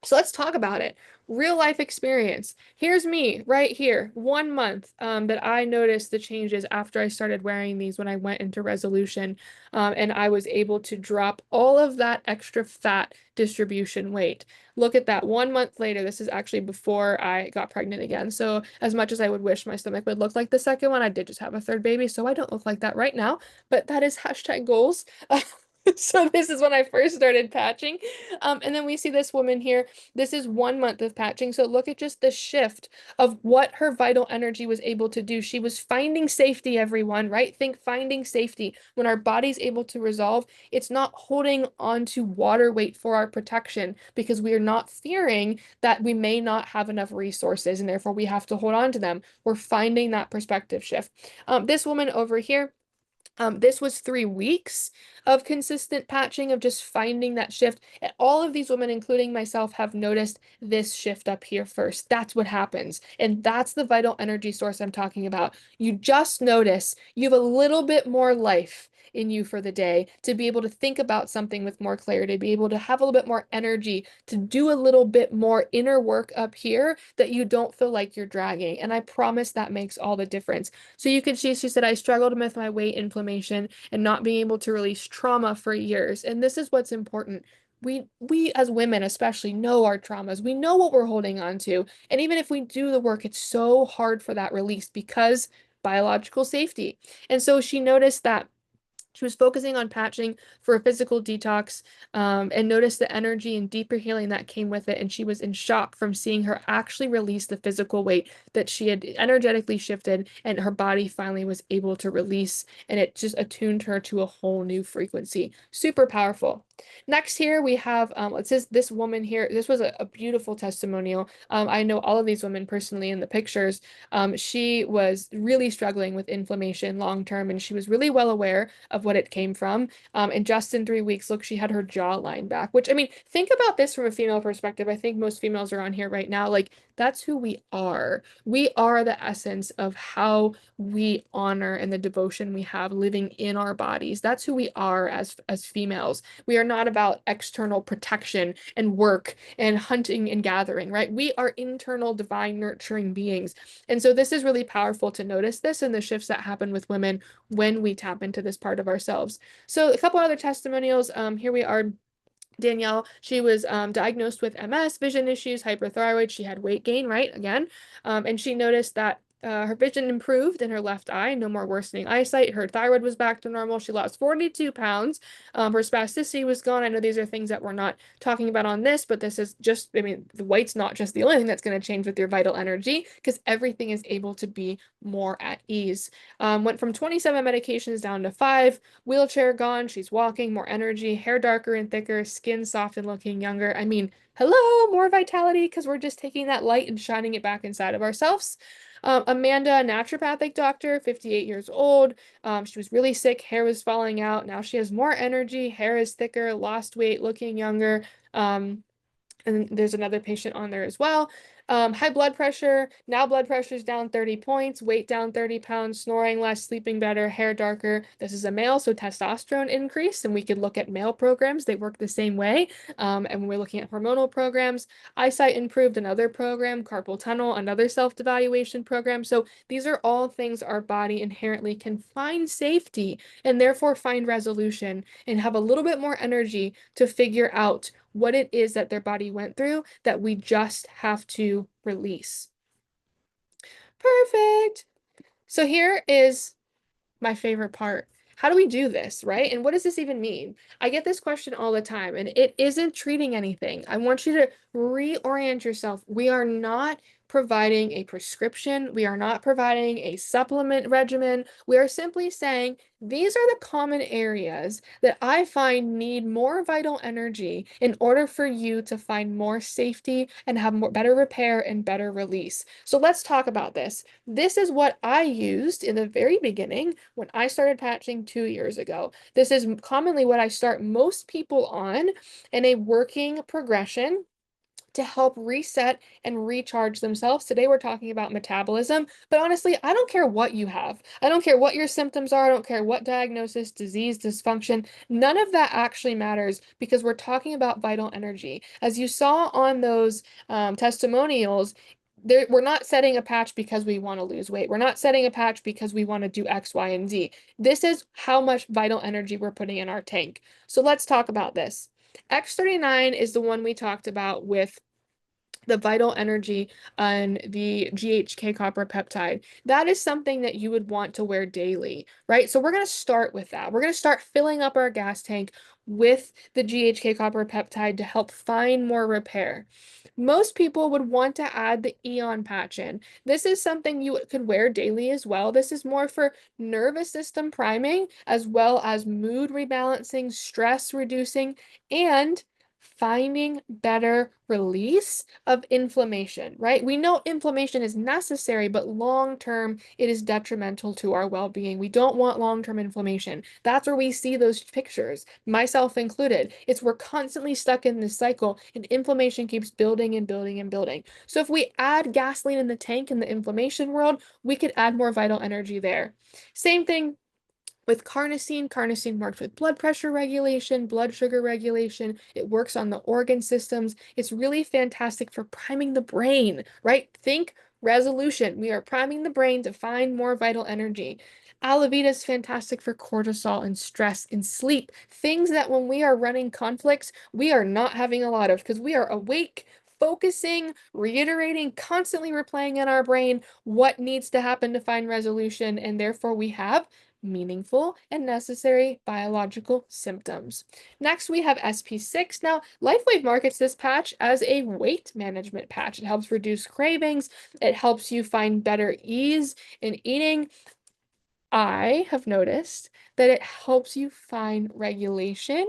So let's talk about it. Real life experience. Here's me right here, 1 month that I noticed the changes after I started wearing these when I went into resolution. And I was able to drop all of that extra fat distribution weight. Look at that, 1 month later. This is actually before I got pregnant again. So as much as I would wish my stomach would look like the second one, I did just have a third baby, so I don't look like that right now. But that is hashtag goals. So this is when I first started patching. And then we see this woman here. This is 1 month of patching. So look at just the shift of what her vital energy was able to do. She was finding safety, everyone, right? Think finding safety. When our body's able to resolve, it's not holding on to water weight for our protection because we are not fearing that we may not have enough resources and therefore we have to hold on to them. We're finding that perspective shift. This woman over here, this was 3 weeks of consistent patching, of just finding that shift. And all of these women, including myself, have noticed this shift up here first. That's what happens. And that's the vital energy source I'm talking about. You just notice you have a little bit more life in you for the day to be able to think about something with more clarity, be able to have a little bit more energy, to do a little bit more inner work up here that you don't feel like you're dragging. And I promise that makes all the difference. So you could see, she said, I struggled with my weight inflammation and not being able to release trauma for years. And this is what's important. We as women especially know our traumas. We know what we're holding on to. And even if we do the work, it's so hard for that release because biological safety. And so she noticed that She was focusing on patching for a physical detox, and noticed the energy and deeper healing that came with it. And she was in shock from seeing her actually release the physical weight that she had energetically shifted, and her body finally was able to release. And it just attuned her to a whole new frequency. Super powerful. Next, here we have it says this woman here. This was a beautiful testimonial. I know all of these women personally in the pictures. She was really struggling with inflammation long term, and she was really well aware of what it came from. And just in 3 weeks, look, she had her jawline back, which, I mean, think about this from a female perspective. I think most females are on here right now. Like, that's who we are. We are the essence of how we honor and the devotion we have living in our bodies. That's who we are as females. We are not about external protection and work and hunting and gathering, right? We are internal, divine, nurturing beings. And so this is really powerful to notice this and the shifts that happen with women when we tap into this part of ourselves. So a couple other testimonials. Here we are. Danielle, she was diagnosed with MS, vision issues, hyperthyroid. She had weight gain, right? Again. And she noticed that her vision improved in her left eye, no more worsening eyesight. Her thyroid was back to normal. She lost 42 pounds. Her spasticity was gone. I know these are things that we're not talking about on this, but this is just, I mean, the weight's not just the only thing that's going to change with your vital energy, because everything is able to be more at ease. Went from 27 medications down to 5, wheelchair gone. She's walking, more energy, hair darker and thicker, skin soft and looking younger. I mean, hello, more vitality, because we're just taking that light and shining it back inside of ourselves. Amanda, naturopathic doctor, 58 years old. She was really sick. Hair was falling out. Now she has more energy. Hair is thicker, lost weight, looking younger. And there's another patient on there as well. High blood pressure. Now blood pressure is down 30 points, weight down 30 pounds, snoring less, sleeping better, hair darker. This is a male, so testosterone increased, and we could look at male programs. They work the same way. And when we're looking at hormonal programs, eyesight improved, another program, carpal tunnel, another self-evaluation program. So these are all things our body inherently can find safety and therefore find resolution and have a little bit more energy to figure out what it is that their body went through that we just have to release. Perfect. So here is my favorite part. How do we do this, right? And what does this even mean? I get this question all the time, and it isn't treating anything. I want you to reorient yourself. We are not providing a prescription. We are not providing a supplement regimen. We are simply saying, these are the common areas that I find need more vital energy in order for you to find more safety and have more better repair and better release. So let's talk about this. This is what I used in the very beginning when I started patching 2 years ago. This is commonly what I start most people on in a working progression to help reset and recharge themselves. Today we're talking about metabolism, but honestly, I don't care what you have. I don't care what your symptoms are. I don't care what diagnosis, disease, dysfunction. None of that actually matters because we're talking about vital energy. As you saw on those testimonials, we're not setting a patch because we want to lose weight. We're not setting a patch because we want to do X, Y, and Z. This is how much vital energy we're putting in our tank. So let's talk about this. X39 is the one we talked about with the vital energy and the GHK copper peptide. That is something that you would want to wear daily, right? So we're going to start with that. We're going to start filling up our gas tank with the GHK copper peptide to help find more repair. Most people would want to add the Eon patch in. This is something you could wear daily as well. This is more for nervous system priming as well as mood rebalancing, stress reducing, and finding better release of inflammation, right? We know inflammation is necessary, but long term, it is detrimental to our well being. We don't want long term inflammation. That's where we see those pictures, myself included. It's we're constantly stuck in this cycle, and inflammation keeps building and building and building. So if we add gasoline in the tank in the inflammation world, we could add more vital energy there. Same thing with carnosine. Carnosine works with blood pressure regulation, blood sugar regulation. It works on the organ systems. It's really fantastic for priming the brain, right? Think resolution. We are priming the brain to find more vital energy. Alavita is fantastic for cortisol and stress and sleep. Things that when we are running conflicts, we are not having a lot of because we are awake, focusing, reiterating, constantly replaying in our brain what needs to happen to find resolution, and therefore we have meaningful and necessary biological symptoms. Next, we have SP6. Now, LifeWave markets this patch as a weight management patch. It helps reduce cravings. It helps you find better ease in eating. I have noticed that it helps you find regulation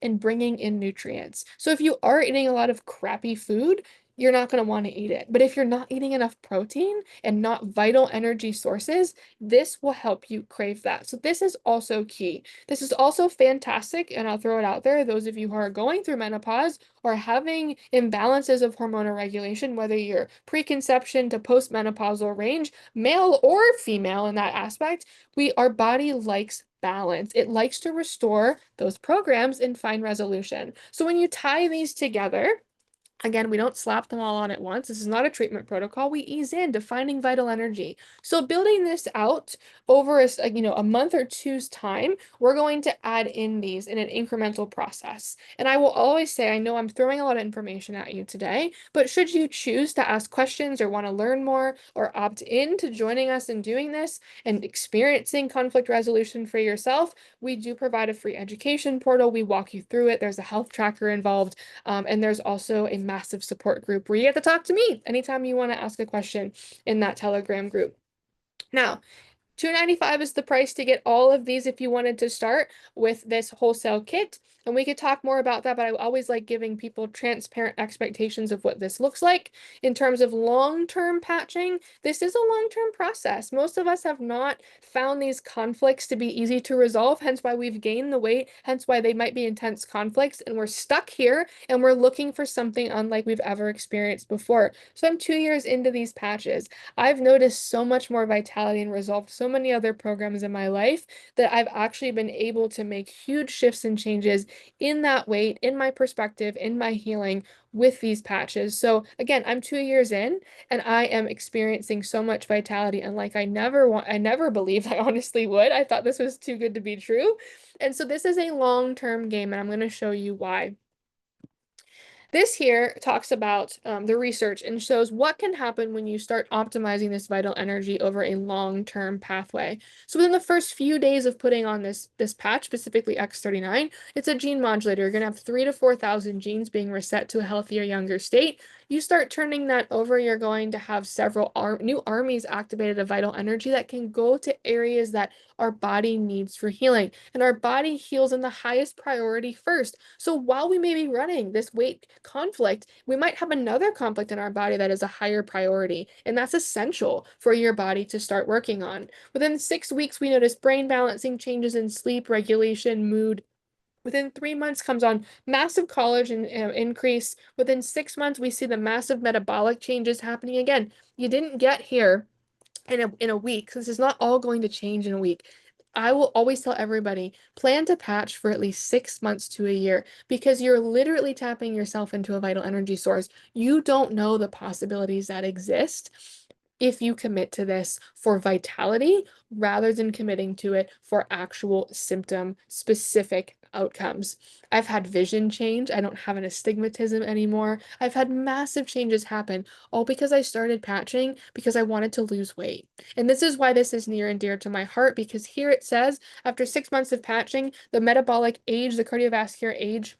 and bringing in nutrients. So if you are eating a lot of crappy food, you're not going to want to eat it. But if you're not eating enough protein and not vital energy sources, this will help you crave that. So this is also key. This is also fantastic, and I'll throw it out there. Those of you who are going through menopause or having imbalances of hormonal regulation, whether you're preconception to postmenopausal range, male or female in that aspect, our body likes balance. It likes to restore those programs and find resolution. So when you tie these together, again, we don't slap them all on at once. This is not a treatment protocol. We ease into finding vital energy. So building this out over a month or two's time, we're going to add in these in an incremental process. And I will always say, I know I'm throwing a lot of information at you today, but should you choose to ask questions or want to learn more or opt in to joining us in doing this and experiencing conflict resolution for yourself, we do provide a free education portal. We walk you through it. There's a health tracker involved. And there's also a massive support group where you get to talk to me anytime you want to ask a question in that Telegram group. Now, $295 is the price to get all of these if you wanted to start with this wholesale kit. And we could talk more about that, but I always like giving people transparent expectations of what this looks like. In terms of long-term patching, this is a long-term process. Most of us have not found these conflicts to be easy to resolve, hence why we've gained the weight, hence why they might be intense conflicts, and we're stuck here, and we're looking for something unlike we've ever experienced before. So I'm 2 years into these patches. I've noticed so much more vitality and resolved so many other programs in my life that I've actually been able to make huge shifts and changes in that weight, in my perspective, in my healing with these patches. So again, I'm 2 years in and I am experiencing so much vitality, and like I never believed I honestly would. I thought this was too good to be true. And so this is a long-term game, and I'm going to show you why. This here talks about the research and shows what can happen when you start optimizing this vital energy over a long-term pathway. So within the first few days of putting on this patch, specifically X39, it's a gene modulator. You're going to have 3,000 to 4,000 genes being reset to a healthier, younger state. You start turning that over, you're going to have several new armies activated of vital energy that can go to areas that our body needs for healing. And our body heals in the highest priority first. So while we may be running this weight conflict, we might have another conflict in our body that is a higher priority. And that's essential for your body to start working on. Within 6 weeks, we notice brain balancing, changes in sleep, regulation, mood. Within 3 months comes on massive collagen increase. Within 6 months, we see the massive metabolic changes happening again. You didn't get here in a week. So this is not all going to change in a week. I will always tell everybody, plan to patch for at least 6 months to a year, because you're literally tapping yourself into a vital energy source. You don't know the possibilities that exist if you commit to this for vitality rather than committing to it for actual symptom specific outcomes. I've had vision change. I don't have an astigmatism anymore. I've had massive changes happen, all because I started patching because I wanted to lose weight. And this is why this is near and dear to my heart, because here it says, after 6 months of patching, the metabolic age, the cardiovascular age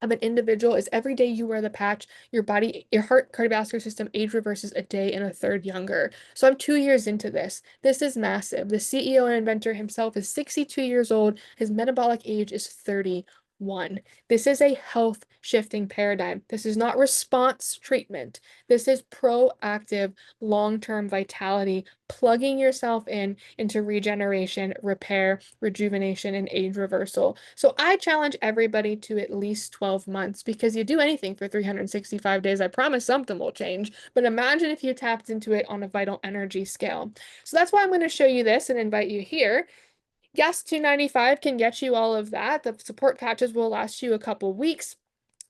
of an individual is every day you wear the patch, your heart cardiovascular system age reverses a day and a third younger. So I'm 2 years into this. This is massive. The CEO and inventor himself is 62 years old. His metabolic age is 31. This is a health shifting paradigm. This is not response treatment. This is proactive long-term vitality, plugging yourself into regeneration, repair, rejuvenation, and age reversal. So I challenge everybody to at least 12 months, because you do anything for 365 days, I promise something will change. But imagine if you tapped into it on a vital energy scale. So that's why I'm going to show you this and invite you here. Yes, $295 can get you all of that. The support patches will last you a couple weeks.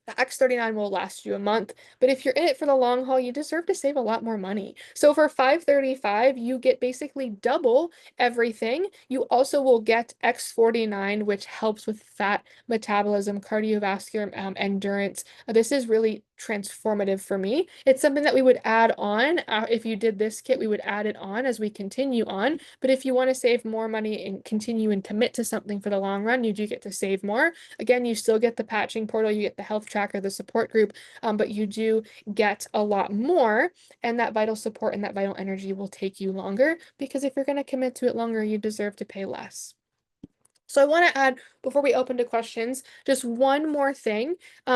The X39 will last you a month, but if you're in it for the long haul, you deserve to save a lot more money. So for $535, you get basically double everything. You also will get X49, which helps with fat metabolism, cardiovascular endurance. This is really transformative for me. It's something that we would add on. If you did this kit, we would add it on as we continue on. But if you want to save more money and continue and commit to something for the long run, you do get to save more. Again, you still get the patching portal, you get the health tracker, the support group, but you do get a lot more, and that vital support and that vital energy will take you longer, because if you're going to commit to it longer, you deserve to pay less. So I want to add, before we open to questions, just one more thing,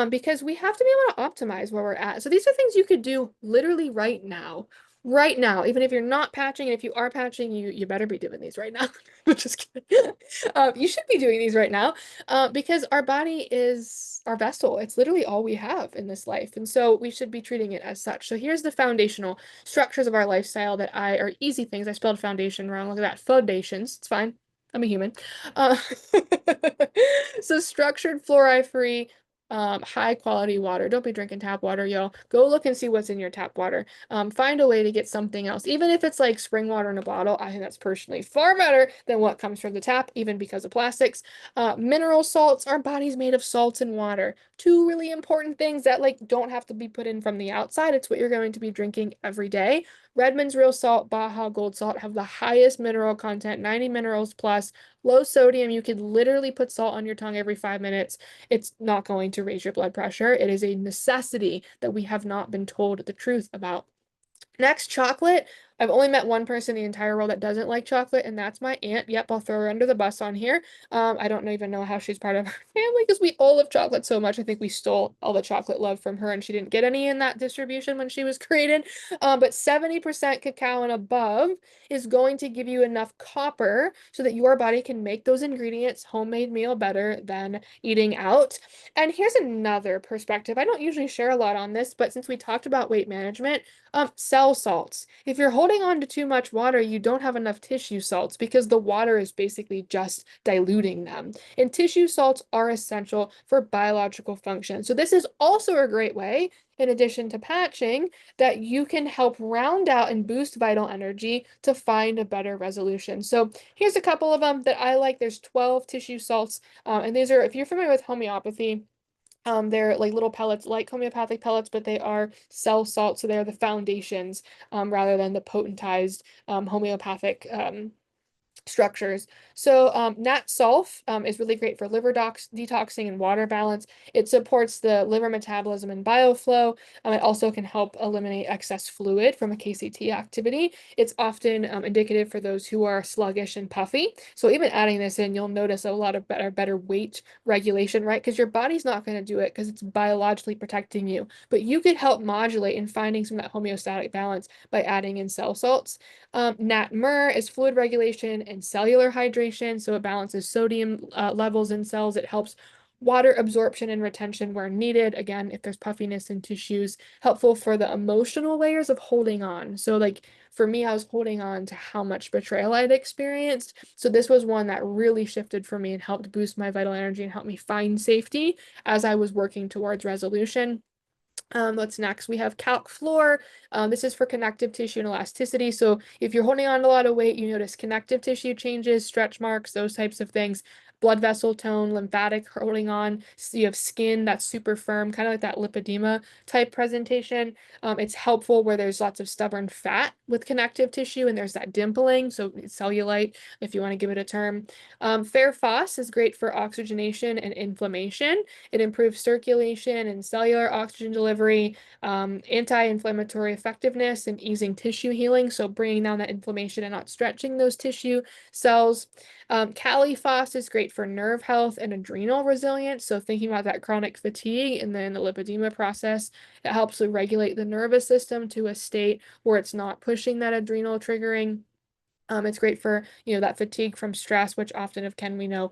because we have to be able to optimize where we're at. So these are things you could do literally right now. Right now, even if you're not patching, and if you are patching, you better be doing these right now. Just kidding. You should be doing these right now, because our body is our vessel. It's literally all we have in this life, and so we should be treating it as such. So here's the foundational structures of our lifestyle that are easy things. I spelled foundation wrong. Look at that, foundations. It's fine. I'm a human. Uh, so structured, fluoride-free, high quality water. Don't be drinking tap water, y'all. Go look and see what's in your tap water. Find a way to get something else. Even if it's like spring water in a bottle, I think that's personally far better than what comes from the tap, even because of plastics. Mineral salts. Our body's made of salts and water. Two really important things that like don't have to be put in from the outside. It's what you're going to be drinking every day. Redmond's Real Salt, Baja Gold Salt have the highest mineral content, 90 minerals plus, low sodium. You could literally put salt on your tongue every 5 minutes. It's not going to raise your blood pressure. It is a necessity that we have not been told the truth about. Next, chocolate. I've only met one person in the entire world that doesn't like chocolate, and that's my aunt. Yep, I'll throw her under the bus on here. I don't even know how she's part of our family, because we all love chocolate so much. I think we stole all the chocolate love from her, and she didn't get any in that distribution when she was created. But 70% cacao and above is going to give you enough copper so that your body can make those ingredients homemade meal better than eating out. And here's another perspective. I don't usually share a lot on this, but since we talked about weight management, cell salts. If you're holding on to too much water, you don't have enough tissue salts, because the water is basically just diluting them. And tissue salts are essential for biological function. So this is also a great way, in addition to patching, that you can help round out and boost vital energy to find a better resolution. So here's a couple of them that I like. There's 12 tissue salts, and these are, if you're familiar with homeopathy, they're like little pellets, like homeopathic pellets, but they are cell salts, so they're the foundations, rather than the potentized homeopathic structures. So nat sulf is really great for liver detoxing and water balance. It supports the liver metabolism and bioflow. It also can help eliminate excess fluid from a KCT activity. It's often indicative for those who are sluggish and puffy. So even adding this in, you'll notice a lot of better weight regulation, right? Because your body's not going to do it because it's biologically protecting you. But you could help modulate in finding some of that homeostatic balance by adding in cell salts. Nat mur is fluid regulation and cellular hydration, so it balances sodium levels in cells. It helps water absorption and retention where needed. Again, if there's puffiness in tissues, helpful for the emotional layers of holding on. So like for me, I was holding on to how much betrayal I'd experienced. So this was one that really shifted for me and helped boost my vital energy and help me find safety as I was working towards resolution. What's next? We have calc floor. This is for connective tissue and elasticity. So if you're holding on to a lot of weight, you notice connective tissue changes, stretch marks, those types of things. Blood vessel tone, lymphatic holding on. So you have skin that's super firm, kind of like that lipedema type presentation. It's helpful where there's lots of stubborn fat with connective tissue, and there's that dimpling, so cellulite, if you want to give it a term. Fair phos is great for oxygenation and inflammation. It improves circulation and cellular oxygen delivery, anti-inflammatory effectiveness, and easing tissue healing, so bringing down that inflammation and not stretching those tissue cells. Caliphos is great for nerve health and adrenal resilience, so thinking about that chronic fatigue and then the lipedema process, it helps to regulate the nervous system to a state where it's not pushing that adrenal triggering. It's great for, that fatigue from stress, which often we know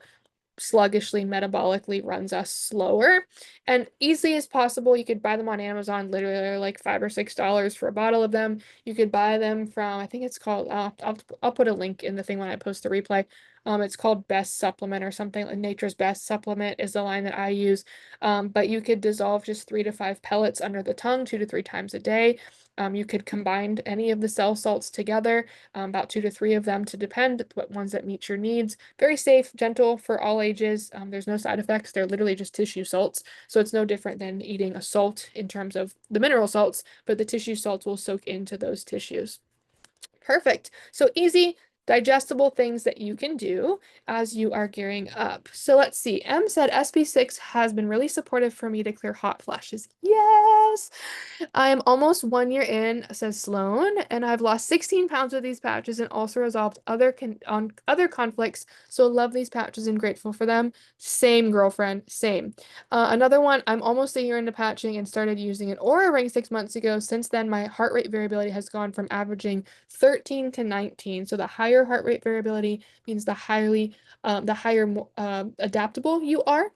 sluggishly metabolically runs us slower. And easily as possible, you could buy them on Amazon. Literally they're like $5 or $6 for a bottle of them. You could buy them from, I think it's called, I'll put a link in the thing when I post the replay. It's called Best Supplement or something. Like Nature's Best Supplement is the line that I use. But you could dissolve just 3 to 5 pellets under the tongue 2 to 3 times a day. You could combine any of the cell salts together, about 2 to 3 of them to depend what ones that meet your needs. Very safe, gentle for all ages. There's no side effects. They're literally just tissue salts. So it's no different than eating a salt in terms of the mineral salts, but the tissue salts will soak into those tissues. Perfect. So easy, digestible things that you can do as you are gearing up. So let's see. M said SB6 has been really supportive for me to clear hot flashes. Yes. I am almost 1 year in, says Sloan, and I've lost 16 pounds with these patches and also resolved other conflicts. So love these patches and grateful for them. Same, girlfriend, same. Another one, I'm almost a year into patching and started using an Aura ring 6 months ago. Since then, my heart rate variability has gone from averaging 13 to 19. So the higher heart rate variability means the higher adaptable you are,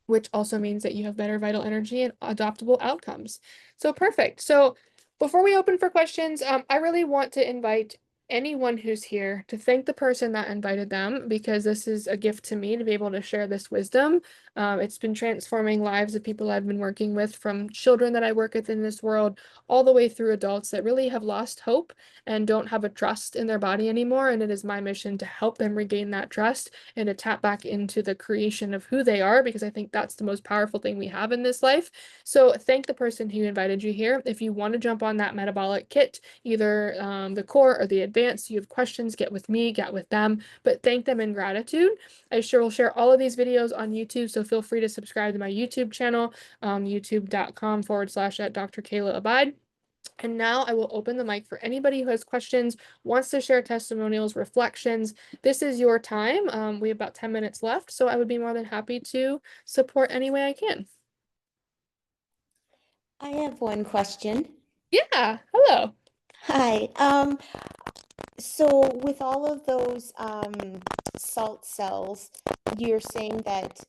which also means that you have better vital energy and adoptable outcomes. So perfect. So before we open for questions, I really want to invite anyone who's here to thank the person that invited them, because this is a gift to me to be able to share this wisdom. It's been transforming lives of people I've been working with, from children that I work with in this world, all the way through adults that really have lost hope and don't have a trust in their body anymore. And it is my mission to help them regain that trust and to tap back into the creation of who they are, because I think that's the most powerful thing we have in this life. So thank the person who invited you here. If you want to jump on that metabolic kit, either the core or the advanced, you have questions, get with me, get with them, but thank them in gratitude. I sure will share all of these videos on YouTube, so feel free to subscribe to my YouTube channel, youtube.com/Dr. Kayla Abide. And now I will open the mic for anybody who has questions, wants to share testimonials, reflections. This is your time. We have about 10 minutes left, so I would be more than happy to support any way I can. I have one question. Yeah, hello. Hi. So with all of those salt cells, you're saying that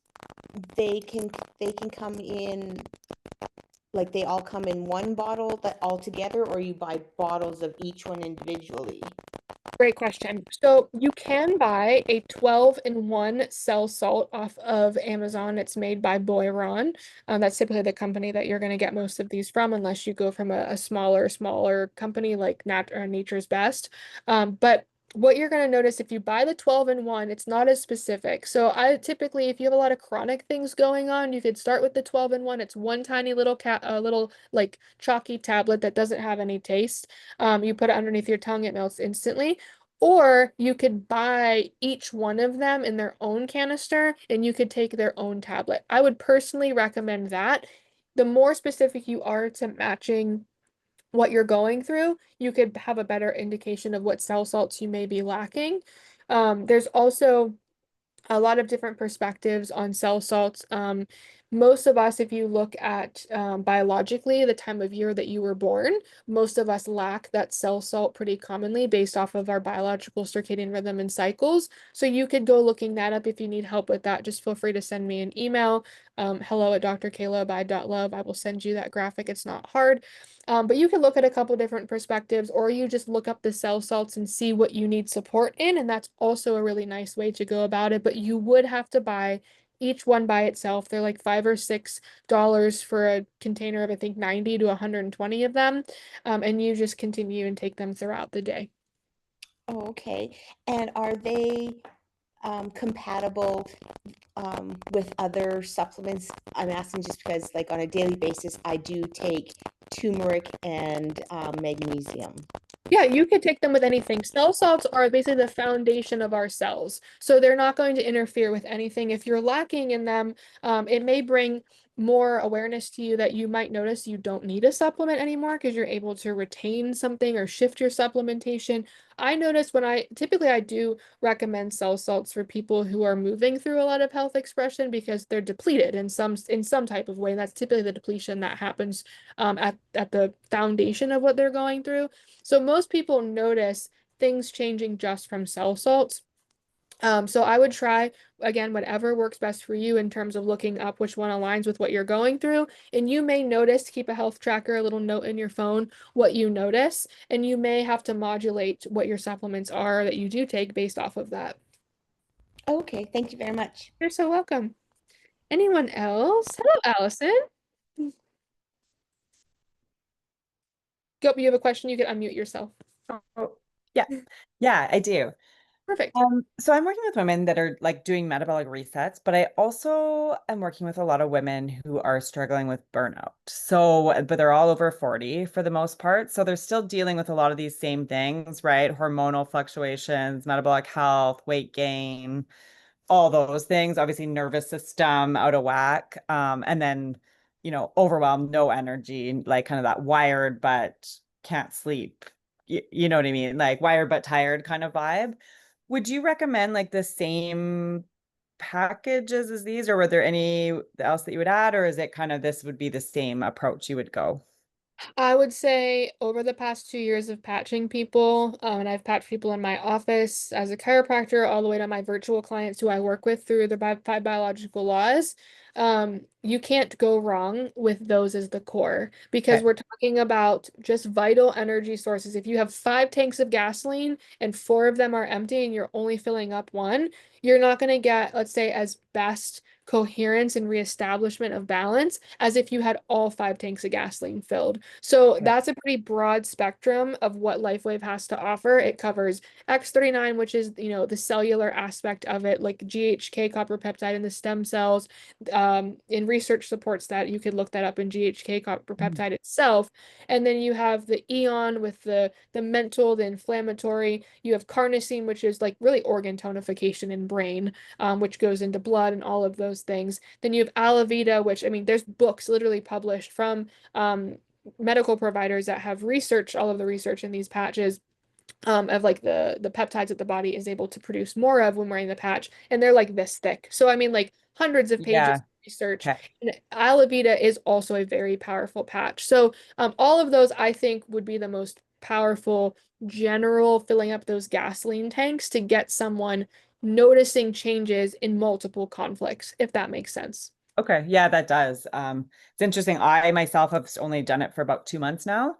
they can come in, like they all come in one bottle that all together, or you buy bottles of each one individually? Great question. So you can buy a 12-in-1 cell salt off of Amazon. It's made by Boiron. That's typically the company that you're going to get most of these from, unless you go from a smaller company like Nature's Best. But what you're going to notice, if you buy the 12-in-1, it's not as specific. So I typically, if you have a lot of chronic things going on, you could start with the 12-in-1. It's one tiny little little like chalky tablet that doesn't have any taste. You put it underneath your tongue, it melts instantly. Or you could buy each one of them in their own canister and you could take their own tablet. I would personally recommend that. The more specific you are to matching what you're going through, you could have a better indication of what cell salts you may be lacking. There's also a lot of different perspectives on cell salts. Most of us, if you look at biologically, the time of year that you were born, most of us lack that cell salt pretty commonly based off of our biological circadian rhythm and cycles. So you could go looking that up if you need help with that. Just feel free to send me an email, hello@drkaylabide.love. I will send you that graphic. It's not hard. But you can look at a couple different perspectives, or you just look up the cell salts and see what you need support in, and that's also a really nice way to go about it. But you would have to buy each one by itself. They're like $5 or $6 for a container of, I think, 90 to 120 of them, and you just continue and take them throughout the day. Oh, okay. And are they compatible with other supplements? I'm asking just because, like, on a daily basis, I do take turmeric and magnesium. Yeah, you could take them with anything. Cell salts are basically the foundation of our cells. So they're not going to interfere with anything. If you're lacking in them, it may bring more awareness to you that you might notice you don't need a supplement anymore because you're able to retain something or shift your supplementation. I notice when I do recommend cell salts for people who are moving through a lot of health expression because they're depleted in some type of way. And that's typically the depletion that happens at the foundation of what they're going through. So most people notice things changing just from cell salts. So I would try, again, whatever works best for you in terms of looking up which one aligns with what you're going through. And you may notice, keep a health tracker, a little note in your phone, what you notice, and you may have to modulate what your supplements are that you do take based off of that. Okay, thank you very much. You're so welcome. Anyone else? Hello, Allison. Go, you have a question, you can unmute yourself. Oh, yeah. Yeah, I do. Perfect. So I'm working with women that are like doing metabolic resets, but I also am working with a lot of women who are struggling with burnout. So, but they're all over 40 for the most part. So they're still dealing with a lot of these same things, right? Hormonal fluctuations, metabolic health, weight gain, all those things, obviously nervous system out of whack. And then, overwhelmed, no energy, like kind of that wired but can't sleep. You know what I mean? Like wired but tired kind of vibe. Would you recommend like the same packages as these, or were there any else that you would add, or is it kind of this would be the same approach you would go? I would say over the past 2 years of patching people, and I've patched people in my office as a chiropractor, all the way to my virtual clients who I work with through the five biological laws. You can't go wrong with those as the core because Okay. we're talking about just vital energy sources. If you have 5 tanks of gasoline and 4 of them are empty and you're only filling up one, you're not going to get, let's say, as best coherence and reestablishment of balance as if you had all 5 tanks of gasoline filled. So Okay. that's a pretty broad spectrum of what LifeWave has to offer. It covers X39, which is, the cellular aspect of it, like GHK copper peptide in the stem cells. In research supports that. You could look that up in GHK copper Mhm. peptide itself. And then you have the Eon with the mental, the inflammatory. You have carnosine, which is like really organ tonification in brain, which goes into blood and all of those things. Then you have Alavita, which I mean, there's books literally published from medical providers that have researched all of the research in these patches of like the peptides that the body is able to produce more of when wearing the patch, and they're like this thick. So I mean, like hundreds of pages Yeah. of research. Okay. And Alavita is also a very powerful patch. So all of those I think would be the most powerful general filling up those gasoline tanks to get someone noticing changes in multiple conflicts, if that makes sense. Okay, yeah, that does. It's interesting. I myself have only done it for about 2 months now,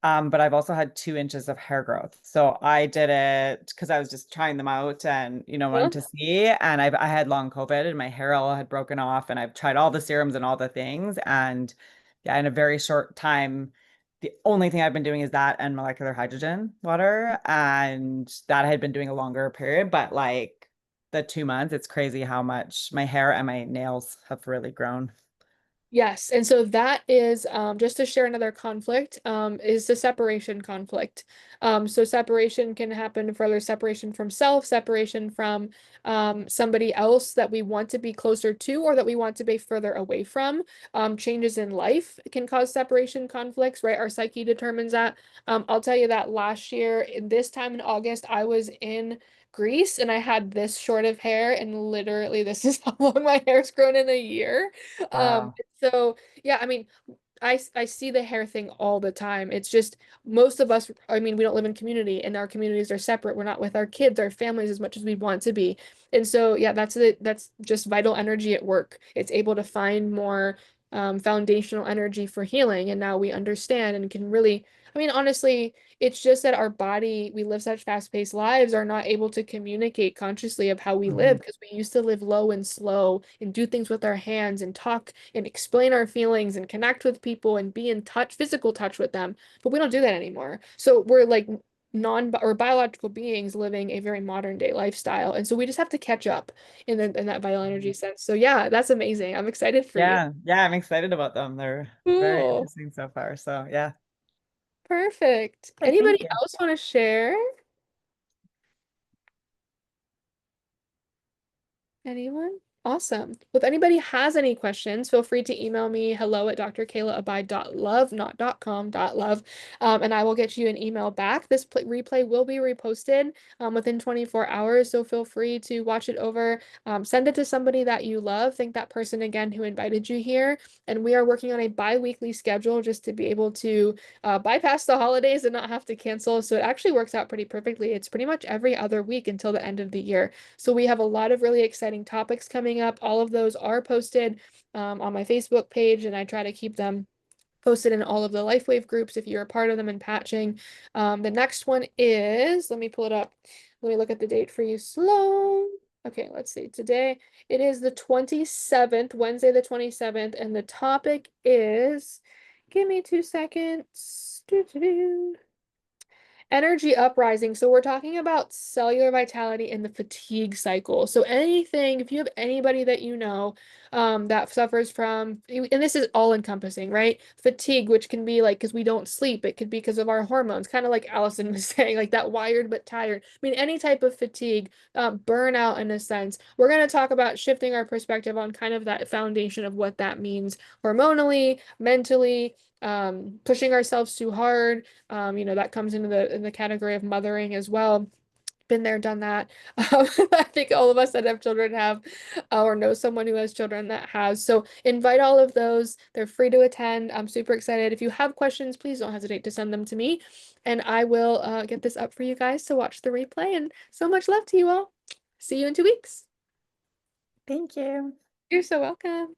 but I've also had 2 inches of hair growth. So I did it because I was just trying them out and Huh? wanted to see. And I had long COVID and my hair all had broken off, and I've tried all the serums and all the things. And yeah, in a very short time, the only thing I've been doing is that and molecular hydrogen water, and that I had been doing a longer period, but like the 2 months, it's crazy how much my hair and my nails have really grown. Yes, and so that is just to share another conflict is the separation conflict. So separation can happen further separation from self, separation from somebody else that we want to be closer to or that we want to be further away from. Changes in life can cause separation conflicts, right? Our psyche determines that. I'll tell you that last year, in this time in August, I was in Greece and I had this short of hair, and literally this is how long my hair's grown in a year. Um, Wow. so yeah, I mean, I see the hair thing all the time. It's just most of us, I mean, we don't live in community and our communities are separate. We're not with our kids, our families as much as we want to be. And so yeah, that's just vital energy at work. It's able to find more foundational energy for healing. And now we understand and can really, I mean, honestly, it's just that our body, we live such fast-paced lives, are not able to communicate consciously of how we live Mhm. because we used to live low and slow and do things with our hands and talk and explain our feelings and connect with people and be in touch, physical touch with them. But we don't do that anymore. So we're like non or biological beings living a very modern day lifestyle. And so we just have to catch up in that vital energy sense. So yeah, that's amazing. I'm excited for you. Yeah, yeah, I'm excited about them. They're very Cool. interesting so far. So yeah. Perfect. Okay, Anybody thank you. else want to share? Anyone? Awesome. Well, if anybody has any questions, feel free to email me hello at drkaylaabide.love, not .com, .love, and I will get you an email back. This replay will be reposted within 24 hours, so feel free to watch it over. Send it to somebody that you love. Thank that person again who invited you here. And we are working on a bi-weekly schedule just to be able to bypass the holidays and not have to cancel. So it actually works out pretty perfectly. It's pretty much every other week until the end of the year. So we have a lot of really exciting topics coming up. All of those are posted on my Facebook page, and I try to keep them posted in all of the LifeWave groups if you're a part of them in patching. The next one is, let me pull it up. Let me look at the date for you slow. Okay, let's see. Today it is the 27th, Wednesday the 27th, and the topic is, give me 2 seconds. Energy uprising. So we're talking about cellular vitality and the fatigue cycle. So anything, if you have anybody that you know that suffers from, and this is all encompassing, right? Fatigue, which can be like because we don't sleep, it could be because of our hormones, kind of like Allison was saying, like that wired but tired. I mean, any type of fatigue, burnout in a sense. We're going to talk about shifting our perspective on kind of that foundation of what that means hormonally, mentally, pushing ourselves too hard. That comes into the category of mothering as well. Been there, done that. I think all of us that have children have, or know someone who has children that has. So invite all of those. They're free to attend. I'm super excited. If you have questions, please don't hesitate to send them to me, and I will get this up for you guys to watch the replay. And so much love to you all. See you in 2 weeks. Thank you. You're so welcome.